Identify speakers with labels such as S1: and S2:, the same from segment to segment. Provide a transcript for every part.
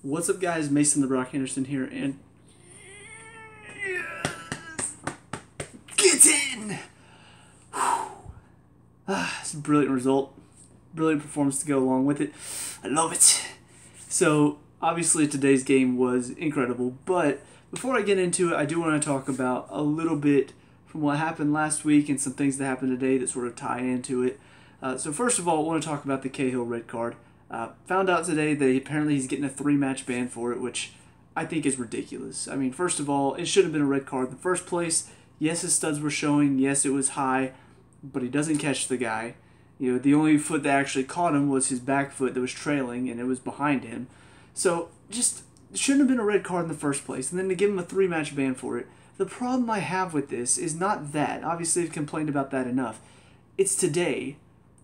S1: What's up, guys? Mason the Brock Henderson here, and get in! It's a brilliant result. Brilliant performance to go along with it. I love it. So, obviously today's game was incredible, but before I get into it, I do want to talk about a little bit from what happened last week and some things that happened today that sort of tie into it. So first of all, I want to talk about the Cahill red card. Found out today that apparently he's getting a 3-match ban for it, which I think is ridiculous. I mean, first of all, it shouldn't have been a red card in the first place. Yes, his studs were showing. Yes, it was high, but he doesn't catch the guy. You know, the only foot that actually caught him was his back foot that was trailing, and it was behind him. So, just shouldn't have been a red card in the first place. And then to give him a 3-match ban for it. The problem I have with this is not that. Obviously, I've complained about that enough. It's today.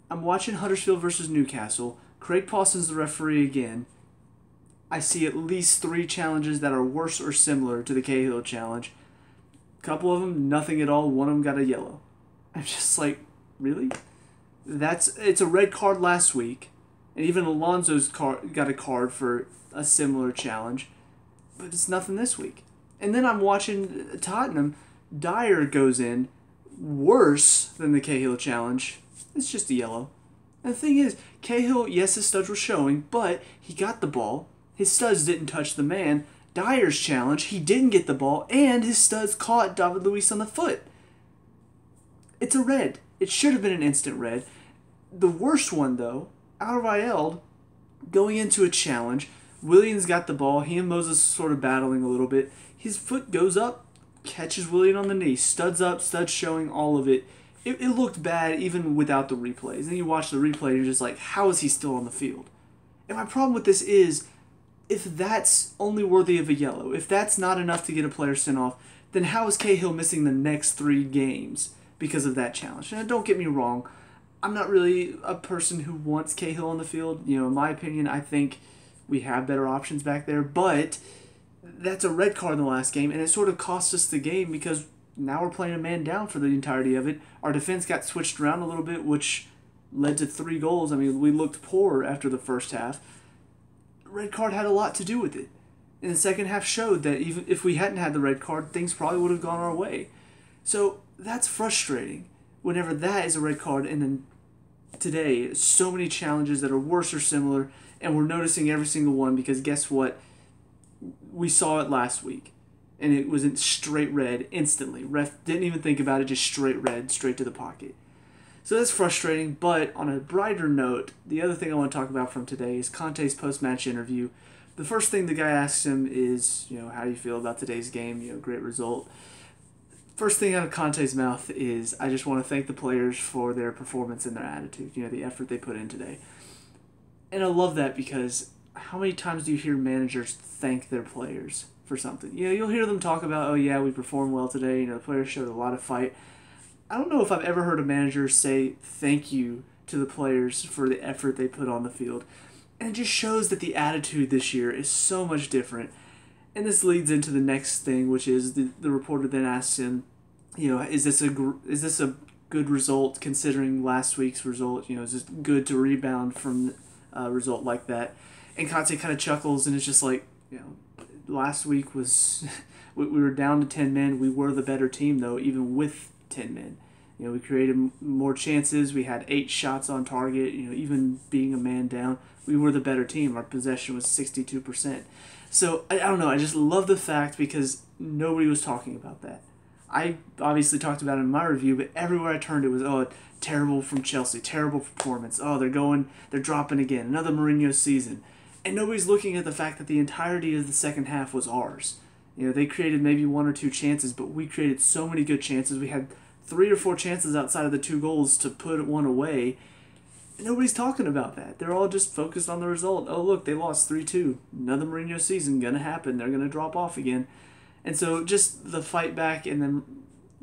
S1: I'm watching Huddersfield versus Newcastle. Craig Pawson's the referee again. I see at least 3 challenges that are worse or similar to the Cahill challenge. A couple of them, nothing at all. One of them got a yellow. I'm just like, really? It's a red card last week. And even Alonso's got a card for a similar challenge. But it's nothing this week. And then I'm watching Tottenham. Dyer goes in worse than the Cahill challenge. It's just a yellow. And the thing is, Cahill, yes, his studs were showing, but he got the ball. His studs didn't touch the man. Dyer's challenge, he didn't get the ball, and his studs caught David Luiz on the foot. It's a red. It should have been an instant red. The worst one, though, Alderweireld, going into a challenge, Williams got the ball. He and Moses sort of battling a little bit. His foot goes up, catches William on the knee. Studs up, studs showing, all of it. It looked bad even without the replays. And you watch the replay and you're just like, how is he still on the field? And my problem with this is, if that's only worthy of a yellow, if that's not enough to get a player sent off, then how is Cahill missing the next 3 games because of that challenge? Now, don't get me wrong. I'm not really a person who wants Cahill on the field. You know, in my opinion, I think we have better options back there. But that's a red card in the last game, and it sort of cost us the game because now we're playing a man down for the entirety of it. Our defense got switched around a little bit, which led to 3 goals. I mean, we looked poor after the first half. Red card had a lot to do with it. And the second half showed that even if we hadn't had the red card, things probably would have gone our way. So that's frustrating whenever that is a red card, and then today, so many challenges that are worse or similar, and we're noticing every single one because guess what? We saw it last week. And it was in straight red instantly. Ref didn't even think about it, just straight red, straight to the pocket. So that's frustrating, but on a brighter note, the other thing I want to talk about from today is Conte's post-match interview. The first thing the guy asks him is, how do you feel about today's game? Great result. First thing out of Conte's mouth is, I just want to thank the players for their performance and their attitude, the effort they put in today. And I love that because how many times do you hear managers thank their players for something? You'll hear them talk about, oh yeah, we performed well today, the players showed a lot of fight. I don't know if I've ever heard a manager say thank you to the players for the effort they put on the field. And it just shows that the attitude this year is so much different. And this leads into the next thing, which is the reporter then asks him, is this a good result considering last week's result? Is this good to rebound from a result like that? And Conte kind of chuckles and it's just like, last week was we were down to 10 men. We were the better team though, even with 10 men. We created more chances. We had 8 shots on target. Even being a man down, we were the better team. Our possession was 62%. So I don't know. I just love the fact because nobody was talking about that. I obviously talked about it in my review, but everywhere I turned it was, terrible from Chelsea, terrible performance. Oh, they're dropping again. Another Mourinho season. And nobody's looking at the fact that the entirety of the second half was ours. They created maybe 1 or 2 chances, but we created so many good chances. We had 3 or 4 chances outside of the 2 goals to put one away. And nobody's talking about that. They're all just focused on the result. Oh, look, they lost 3-2. Another Mourinho season going to happen. They're going to drop off again. And so just the fight back and then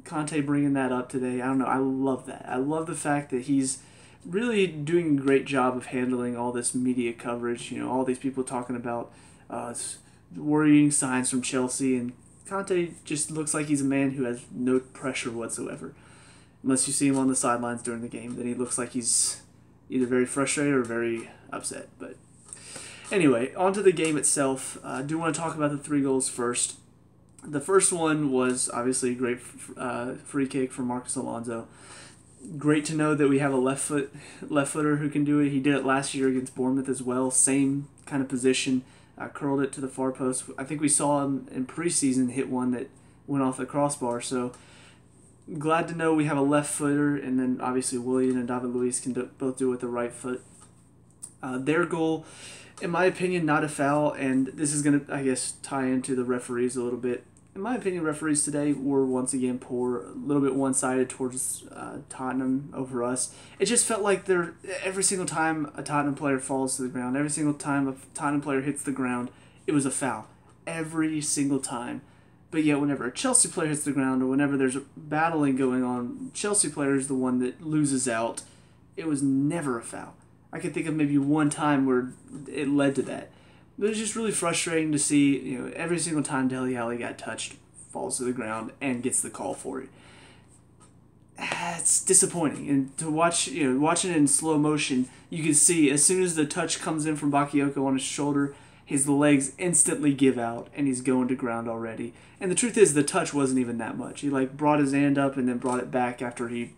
S1: Conte bringing that up today, I don't know. I love that. I love the fact that he's really doing a great job of handling all this media coverage. All these people talking about worrying signs from Chelsea, and Conte just looks like he's a man who has no pressure whatsoever. Unless you see him on the sidelines during the game, then he looks like he's either very frustrated or very upset. But Anyway, on to the game itself. I do want to talk about the 3 goals first. The first one was obviously a great free kick from Marcus Alonso. Great to know that we have a left footer who can do it. He did it last year against Bournemouth as well. Same kind of position. Curled it to the far post. I think we saw him in preseason hit one that went off the crossbar. So glad to know we have a left footer, and then obviously Willian and David Luiz can both do it with the right foot. Their goal, in my opinion, not a foul, and this is going to, I guess, tie into the referees a little bit. In my opinion, referees today were once again poor, a little bit one-sided towards Tottenham over us. It just felt like every single time a Tottenham player falls to the ground, every single time a Tottenham player hits the ground, it was a foul. Every single time. But yet whenever a Chelsea player hits the ground or whenever there's battling going on, Chelsea player is the one that loses out. It was never a foul. I can think of maybe one time where it led to that. But it's just really frustrating to see, every single time Dele Alli got touched, falls to the ground, and gets the call for it. It's disappointing. And to watch, watching it in slow motion, you can see as soon as the touch comes in from Bakayoko on his shoulder, his legs instantly give out, and he's going to ground already. And the truth is, the touch wasn't even that much. He brought his hand up and then brought it back after he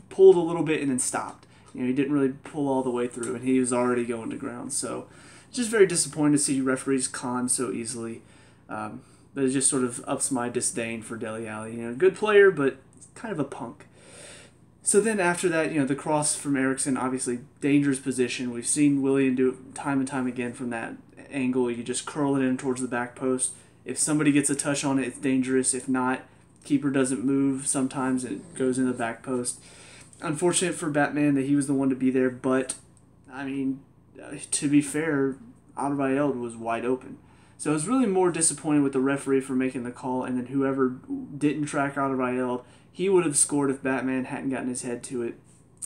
S1: pulled a little bit and then stopped. He didn't really pull all the way through, and he was already going to ground. So just very disappointed to see referees con so easily. But it just sort of ups my disdain for Dele Alli. Good player, but kind of a punk. So then after that, the cross from Eriksen, obviously dangerous position. We've seen Willian do it time and time again from that angle. You just curl it in towards the back post. If somebody gets a touch on it, it's dangerous. If not, keeper doesn't move. Sometimes it goes in the back post. Unfortunate for Batman that he was the one to be there, but, to be fair, Alderweireld was wide open. So I was really more disappointed with the referee for making the call, and then whoever didn't track Alderweireld, he would have scored if Batman hadn't gotten his head to it.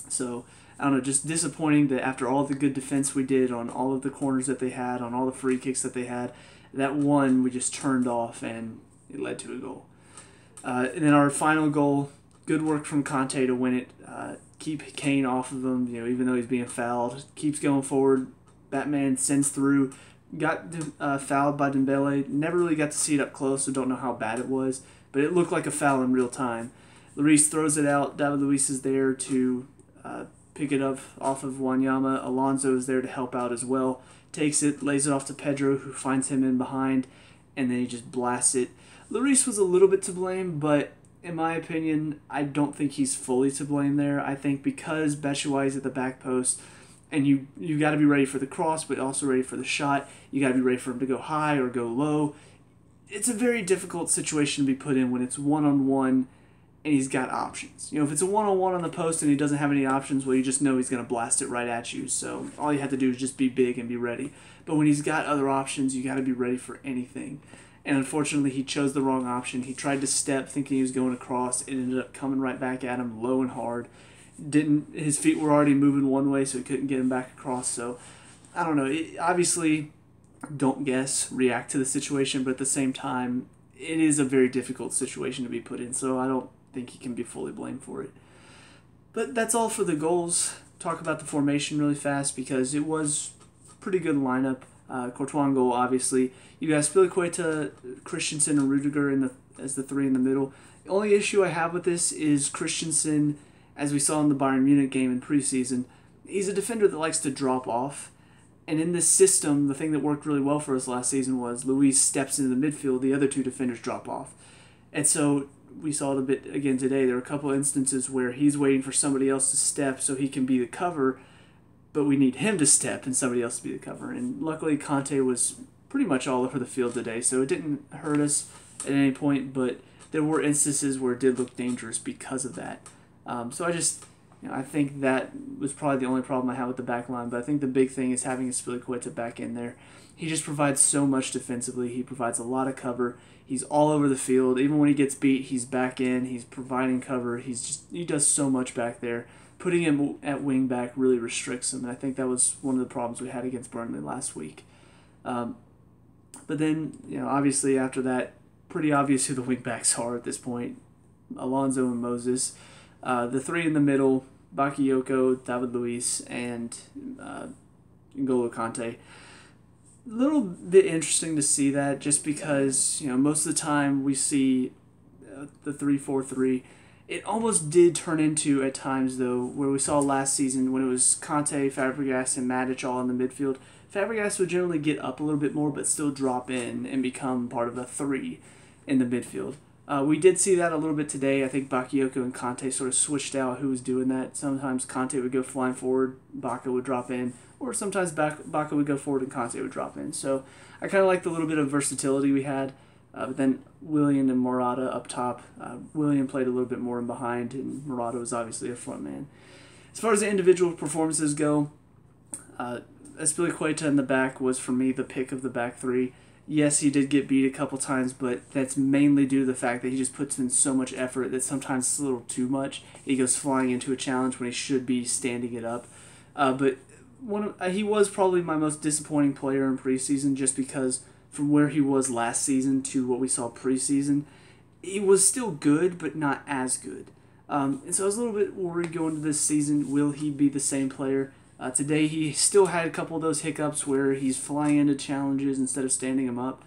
S1: So, I don't know, just disappointing that after all the good defense we did on all of the corners that they had, on all the free kicks that they had, that one we just turned off and it led to a goal. And then our final goal, good work from Conte to win it. Keep Kane off of him, even though he's being fouled. Keeps going forward. Batman sends through. Got fouled by Dembele. Never really got to see it up close, so don't know how bad it was. But it looked like a foul in real time. Lloris throws it out. David Luiz is there to pick it up off of Wanyama. Alonso is there to help out as well. Takes it, lays it off to Pedro, who finds him in behind, and then he just blasts it. Lloris was a little bit to blame, but in my opinion, I don't think he's fully to blame there. I think because Batshuayi's at the back post, and you got to be ready for the cross, but also ready for the shot. You got to be ready for him to go high or go low. It's a very difficult situation to be put in when it's one-on-one and he's got options. If it's a one-on-one on the post and he doesn't have any options, well, you just know he's going to blast it right at you. So all you have to do is just be big and be ready. But when he's got other options, you got to be ready for anything. And unfortunately, he chose the wrong option. He tried to step thinking he was going across. It ended up coming right back at him, low and hard. His feet were already moving one way, so he couldn't get him back across. So, I don't know. Obviously, don't guess, react to the situation, but at the same time, it is a very difficult situation to be put in, so I don't think he can be fully blamed for it. But that's all for the goals. Talk about the formation really fast because it was a pretty good lineup. Courtois goal, obviously. You got Spilicueta, Christensen, and Rudiger as the three in the middle. The only issue I have with this is Christensen, as we saw in the Bayern Munich game in preseason, he's a defender that likes to drop off. And in this system, the thing that worked really well for us last season was Luis steps into the midfield, the other two defenders drop off. And so we saw it a bit again today. There were a couple of instances where he's waiting for somebody else to step so he can be the cover, but we need him to step and somebody else to be the cover. And luckily, Conte was pretty much all over the field today, so it didn't hurt us at any point, but there were instances where it did look dangerous because of that. So I think that was probably the only problem I had with the back line, but I think the big thing is having Spilicueta back in there. He just provides so much defensively. He provides a lot of cover. He's all over the field. Even when he gets beat, he's back in. He's providing cover. He does so much back there. Putting him at wing back really restricts him, and I think that was one of the problems we had against Burnley last week. But then, obviously after that, pretty obvious who the wing backs are at this point. Alonso and Moses. The three in the middle, Bakayoko, David Luiz, and N'Golo Kante. A little bit interesting to see that, just because most of the time we see the 3-4-3. It almost did turn into, at times though, where we saw last season when it was Kante, Fabregas, and Matic all in the midfield. Fabregas would generally get up a little bit more, but still drop in and become part of a 3 in the midfield. We did see that a little bit today. I think Bakayoko and Kante sort of switched out who was doing that. Sometimes Kante would go flying forward, Baka would drop in, or sometimes Baka would go forward and Kante would drop in. So I kind of liked the little bit of versatility we had. But then Willian and Morata up top. Willian played a little bit more in behind, and Morata was obviously a front man. As far as the individual performances go, Azpilicueta in the back was, for me, the pick of the back three. Yes, he did get beat a couple times, but that's mainly due to the fact that he just puts in so much effort that sometimes it's a little too much. He goes flying into a challenge when he should be standing it up. But he was probably my most disappointing player in preseason, just because from where he was last season to what we saw preseason, he was still good, but not as good. And so I was a little bit worried going into this season, will he be the same player? Today he still had a couple of those hiccups where he's flying into challenges instead of standing them up.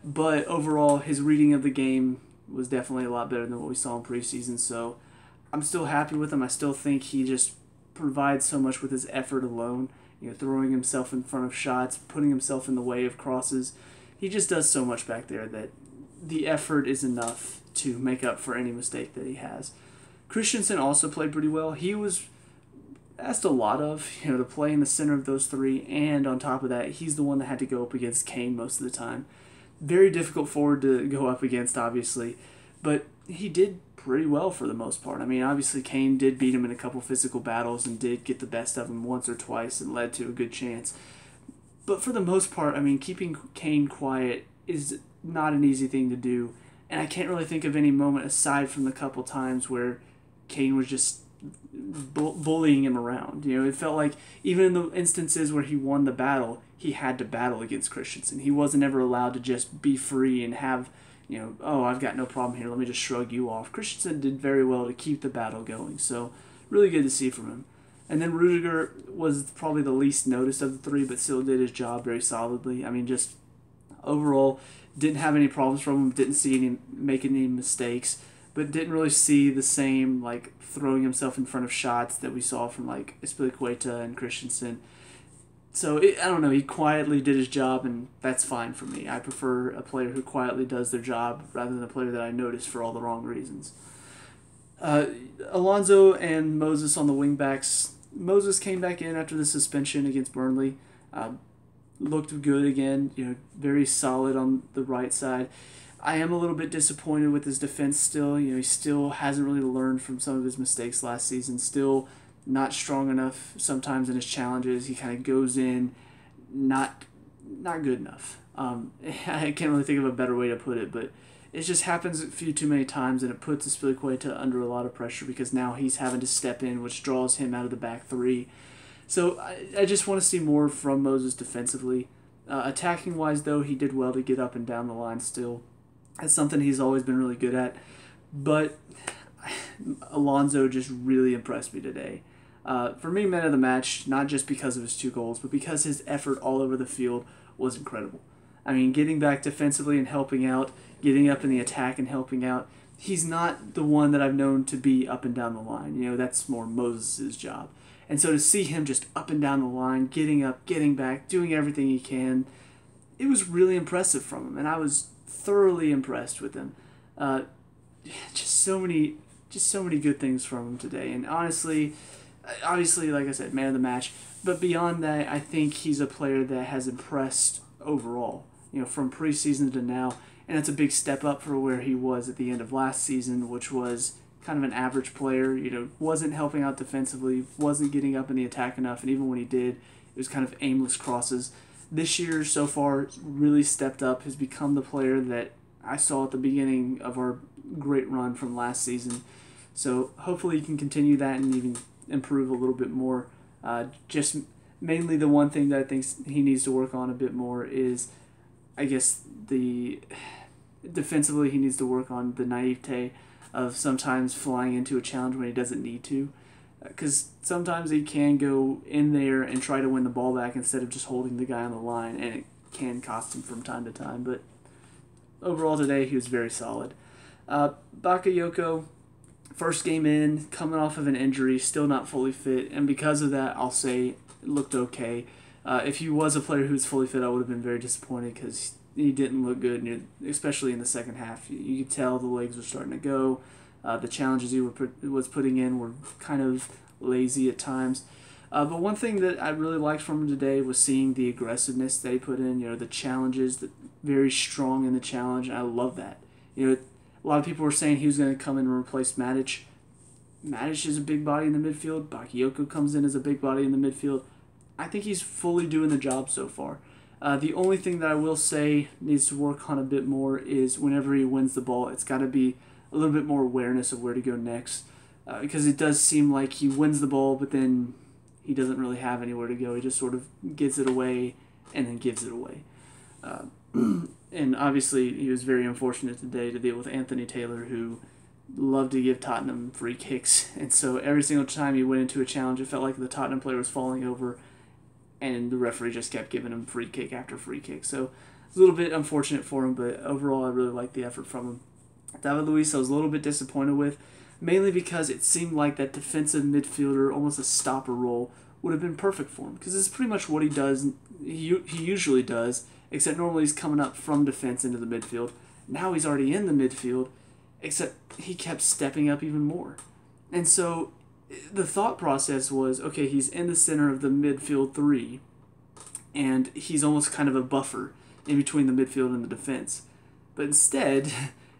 S1: But overall, his reading of the game was definitely a lot better than what we saw in preseason. So I'm still happy with him. I still think he just provides so much with his effort alone. Throwing himself in front of shots, putting himself in the way of crosses. He just does so much back there that the effort is enough to make up for any mistake that he has. Christensen also played pretty well. He was asked a lot of, to play in the center of those three, and on top of that, he's the one that had to go up against Kane most of the time. Very difficult forward to go up against, obviously, but he did pretty well for the most part. I mean, obviously Kane did beat him in a couple physical battles and did get the best of him once or twice and led to a good chance. But for the most part, I mean, keeping Kane quiet is not an easy thing to do, and I can't really think of any moment aside from the couple times where Kane was just bullying him around. It felt like even in the instances where he won the battle, he had to battle against Christensen. He wasn't ever allowed to just be free and have, oh, I've got no problem here, let me just shrug you off. Christensen did very well to keep the battle going, so really good to see from him. And then Rudiger was probably the least noticed of the three, but still did his job very solidly. I mean, just overall, didn't have any problems from him, didn't see any making any mistakes, but didn't really see the same, throwing himself in front of shots that we saw from, Azpilicueta and Christensen. So, I don't know, he quietly did his job, and that's fine for me. I prefer a player who quietly does their job rather than a player that I notice for all the wrong reasons. Alonso and Moses on the wing-backs. Moses came back in after the suspension against Burnley. Looked good again, very solid on the right side. I am a little bit disappointed with his defense still. He still hasn't really learned from some of his mistakes last season. Still not strong enough sometimes in his challenges. He kind of goes in not good enough. I can't really think of a better way to put it, but it just happens a few too many times, and it puts Azpilicueta under a lot of pressure because now he's having to step in, which draws him out of the back three. So I just want to see more from Moses defensively. Attacking-wise, though, he did well to get up and down the line still. That's something he's always been really good at. But Alonso just really impressed me today. For me, man of the match, not just because of his 2 goals, but because his effort all over the field was incredible. I mean, getting back defensively and helping out, getting up in the attack and helping out. He's not the one that I've known to be up and down the line. That's more Moses' job. And so to see him just up and down the line, getting up, getting back, doing everything he can, it was really impressive from him. And I was thoroughly impressed with him. Just so many good things from him today. And honestly, obviously, like I said, man of the match. But beyond that, I think he's a player that has impressed overall, from preseason to now. And it's a big step up for where he was at the end of last season, which was kind of an average player, wasn't helping out defensively, wasn't getting up in the attack enough, and even when he did, it was kind of aimless crosses. This year, so far, really stepped up, has become the player that I saw at the beginning of our great run from last season. So hopefully he can continue that and even improve a little bit more. Just mainly the one thing that I think he needs to work on a bit more is, I guess, defensively he needs to work on the naivete of sometimes flying into a challenge when he doesn't need to. because sometimes he can go in there and try to win the ball back instead of just holding the guy on the line, and it can cost him from time to time. But overall today, he was very solid. Bakayoko, first game in, coming off of an injury, still not fully fit, and because of that, I'll say it looked okay. If he was a player who was fully fit, I would have been very disappointed because he didn't look good, especially in the second half. You could tell the legs were starting to go. The challenges he was putting in were kind of lazy at times. But one thing that I really liked from him today was seeing the aggressiveness that he put in. The challenges, very strong in the challenge. And I love that. A lot of people were saying he was going to come in and replace Matic. Matic is a big body in the midfield. Bakayoko comes in as a big body in the midfield. I think he's fully doing the job so far. The only thing that I will say needs to work on a bit more is whenever he wins the ball, it's got to be a little bit more awareness of where to go next. Because it does seem like he wins the ball, but then he doesn't really have anywhere to go. He just sort of gets it away and then gives it away. And obviously, he was very unfortunate today to deal with Anthony Taylor, who loved to give Tottenham free kicks. And so every single time he went into a challenge, it felt like the Tottenham player was falling over, and the referee just kept giving him free kick after free kick. So it's a little bit unfortunate for him, but overall, I really liked the effort from him. David Luiz, I was a little bit disappointed with, mainly because it seemed like that defensive midfielder, almost a stopper role, would have been perfect for him, because it's pretty much what he does. He usually does, except normally he's coming up from defense into the midfield. Now he's already in the midfield, except he kept stepping up even more. And so the thought process was, okay, he's in the center of the midfield three, and he's almost kind of a buffer in between the midfield and the defense. But instead,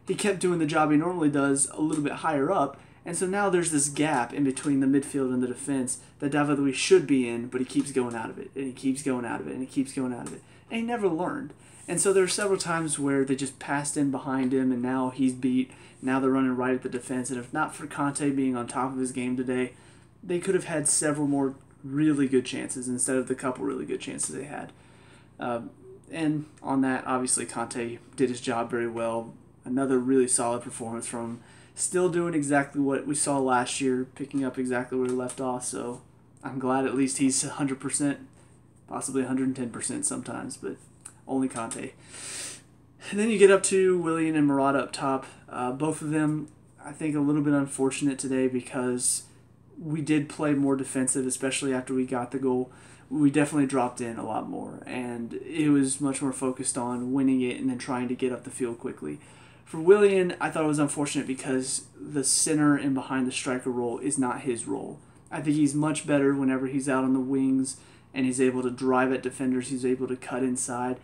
S1: he kept doing the job he normally does a little bit higher up, and so now there's this gap in between the midfield and the defense that David Luiz should be in, but he keeps going out of it, and he keeps going out of it, and he keeps going out of it. And he never learned. And so there are several times where they just passed in behind him, and now he's beat. Now they're running right at the defense. And if not for Conte being on top of his game today, they could have had several more really good chances instead of the couple really good chances they had. And on that, obviously, Conte did his job very well. Another really solid performance from him. Still doing exactly what we saw last year, picking up exactly where he left off. So I'm glad at least he's 100%, possibly 110% sometimes, but only Conte. And then you get up to Willian and Murata up top. Both of them, I think, a little bit unfortunate today because we did play more defensive, especially after we got the goal. We definitely dropped in a lot more, and it was much more focused on winning it and then trying to get up the field quickly. For Willian, I thought it was unfortunate because the center and behind the striker role is not his role. I think he's much better whenever he's out on the wings and he's able to drive at defenders, he's able to cut inside.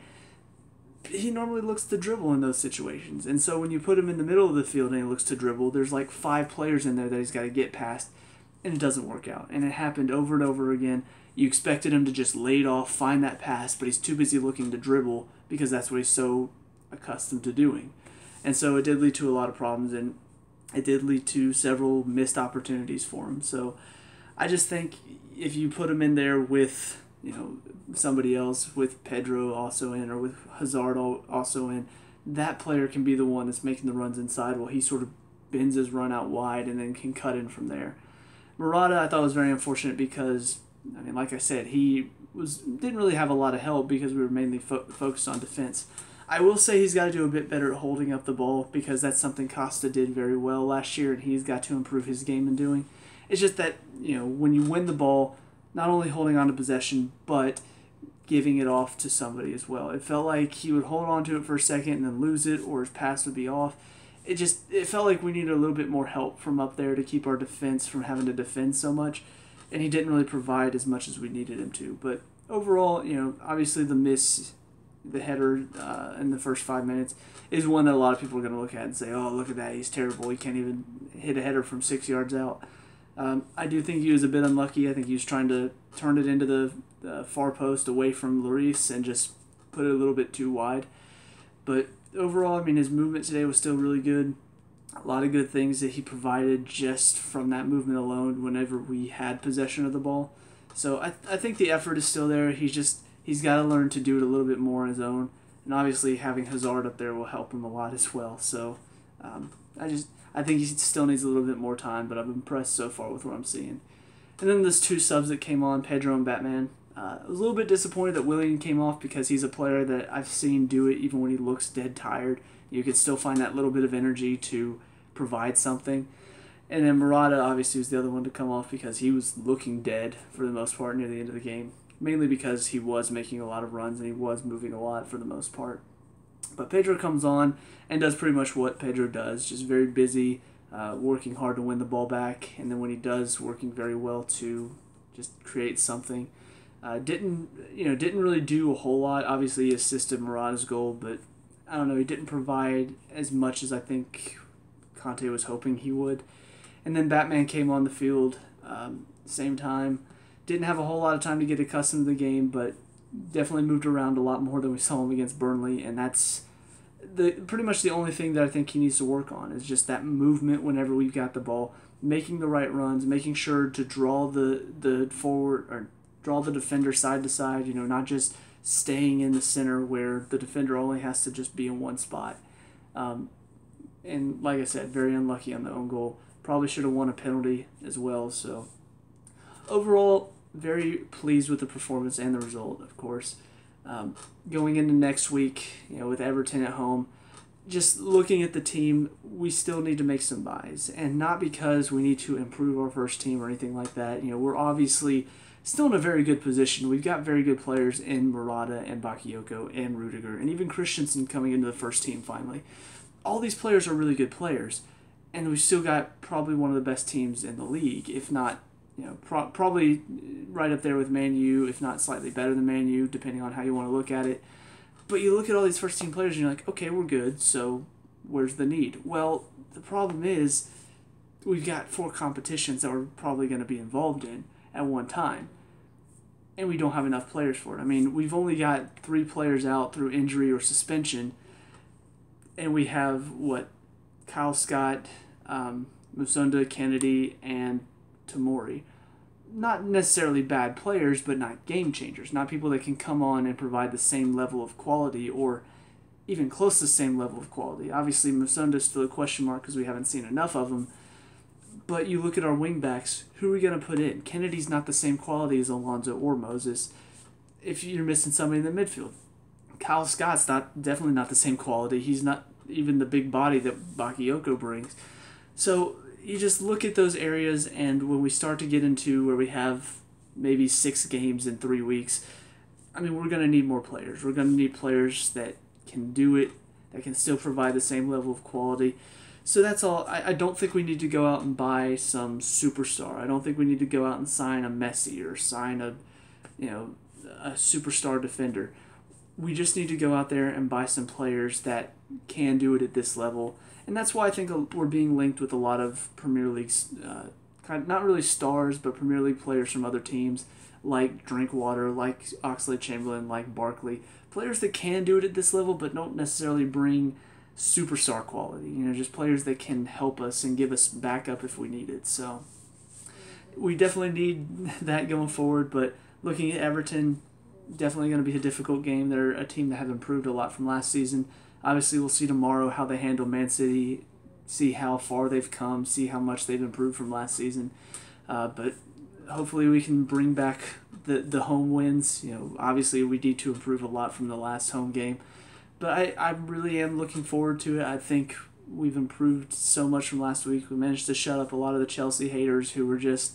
S1: He normally looks to dribble in those situations. And so when you put him in the middle of the field and he looks to dribble, there's like 5 players in there that he's got to get past, and it doesn't work out. And it happened over and over again. You expected him to just lay it off, find that pass, but he's too busy looking to dribble because that's what he's so accustomed to doing. And so it did lead to a lot of problems, and it did lead to several missed opportunities for him. So I just think if you put him in there with somebody else, with Pedro also in, or with Hazard also in, that player can be the one that's making the runs inside while he sort of bends his run out wide and then can cut in from there. Murata, I thought, was very unfortunate because, like I said, he didn't really have a lot of help because we were mainly focused on defense. I will say he's got to do a bit better at holding up the ball because that's something Costa did very well last year, and he's got to improve his game in doing. It's just that, when you win the ball, not only holding on to possession, but giving it off to somebody as well. It felt like he would hold on to it for a second and then lose it, or his pass would be off. It felt like we needed a little bit more help from up there to keep our defense from having to defend so much, and he didn't really provide as much as we needed him to. But overall, obviously the header in the first 5 minutes is one that a lot of people are going to look at and say, oh, look at that, he's terrible, he can't even hit a header from 6 yards out. I do think he was a bit unlucky. I think he was trying to turn it into the far post away from Lloris and just put it a little bit too wide. But overall, his movement today was still really good. A lot of good things that he provided just from that movement alone whenever we had possession of the ball. So I think the effort is still there. He's got to learn to do it a little bit more on his own. And obviously having Hazard up there will help him a lot as well. So I think he still needs a little bit more time, but I'm impressed so far with what I'm seeing. And then there's two subs that came on, Pedro and Batman. I was a little bit disappointed that Willian came off because he's a player that I've seen do it even when he looks dead tired. You could still find that little bit of energy to provide something. And then Murata obviously was the other one to come off because he was looking dead for the most part near the end of the game. Mainly because he was making a lot of runs and he was moving a lot for the most part. But Pedro comes on and does pretty much what Pedro does, just very busy, working hard to win the ball back, and then when he does, working very well to just create something. Didn't really do a whole lot. Obviously, he assisted Murata's goal, but I don't know, he didn't provide as much as I think Conte was hoping he would. And then Batman came on the field, same time. Didn't have a whole lot of time to get accustomed to the game, but definitely moved around a lot more than we saw him against Burnley, and that's pretty much the only thing that I think he needs to work on is just that movement whenever we've got the ball, making the right runs, making sure to draw the forward or draw the defender side to side, not just staying in the center where the defender only has to just be in one spot. And like I said, very unlucky on the own goal. Probably should have won a penalty as well. So overall, very pleased with the performance and the result, of course. Going into next week, with Everton at home, just looking at the team, we still need to make some buys. And not because we need to improve our first team or anything like that. We're obviously still in a very good position. We've got very good players in Murata and Bakayoko and Rudiger, and even Christensen coming into the first team finally. All these players are really good players, and we've still got probably one of the best teams in the league, if not, probably right up there with Man U, if not slightly better than Man U, depending on how you want to look at it. But you look at all these first team players and you're like, okay, we're good, so where's the need? Well, the problem is we've got 4 competitions that we're probably going to be involved in at one time, and we don't have enough players for it. I mean, we've only got 3 players out through injury or suspension, and we have, Kyle Scott, Musonda, Kennedy, and Tamori. Not necessarily bad players, but not game changers. Not people that can come on and provide the same level of quality or even close to the same level of quality. Obviously, Musonda's still a question mark because we haven't seen enough of him. But you look at our wingbacks, who are we going to put in? Kennedy's not the same quality as Alonso or Moses if you're missing somebody in the midfield. Kyle Scott's definitely not the same quality. He's not even the big body that Bakayoko brings. So you just look at those areas, and when we start to get into where we have maybe 6 games in 3 weeks, I mean, we're going to need more players. We're going to need players that can do it, that can still provide the same level of quality. So that's all. I don't think we need to go out and buy some superstar. I don't think we need to go out and sign a Messi or sign a superstar defender. We just need to go out there and buy some players that can do it at this level. And that's why I think we're being linked with a lot of Premier League, not really stars, but Premier League players from other teams, like Drinkwater, like Oxlade-Chamberlain, like Barkley. Players that can do it at this level, but don't necessarily bring superstar quality. Just players that can help us and give us backup if we need it. So we definitely need that going forward. But looking at Everton, definitely going to be a difficult game. They're a team that have improved a lot from last season. Obviously, we'll see tomorrow how they handle Man City, see how far they've come, see how much they've improved from last season. But hopefully we can bring back the home wins. Obviously we need to improve a lot from the last home game. But I really am looking forward to it. I think we've improved so much from last week. We managed to shut up a lot of the Chelsea haters who were just...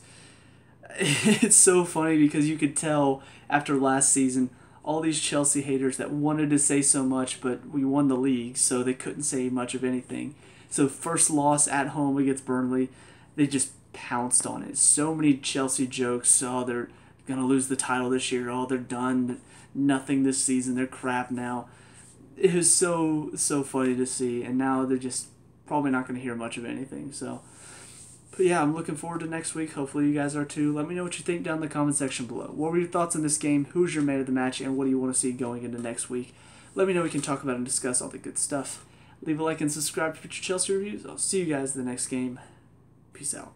S1: It's so funny because you could tell after last season all these Chelsea haters that wanted to say so much, but we won the league, so they couldn't say much of anything. So first loss at home against Burnley, they just pounced on it. So many Chelsea jokes. Oh, they're going to lose the title this year. Oh, they're done. Nothing this season. They're crap now. It was so funny to see, and now they're just probably not going to hear much of anything. So, but yeah, I'm looking forward to next week. Hopefully you guys are too. Let me know what you think down in the comment section below. What were your thoughts on this game? Who's your man of the match, and what do you want to see going into next week? Let me know. We can talk about and discuss all the good stuff. Leave a like and subscribe for future Chelsea reviews. I'll see you guys in the next game. Peace out.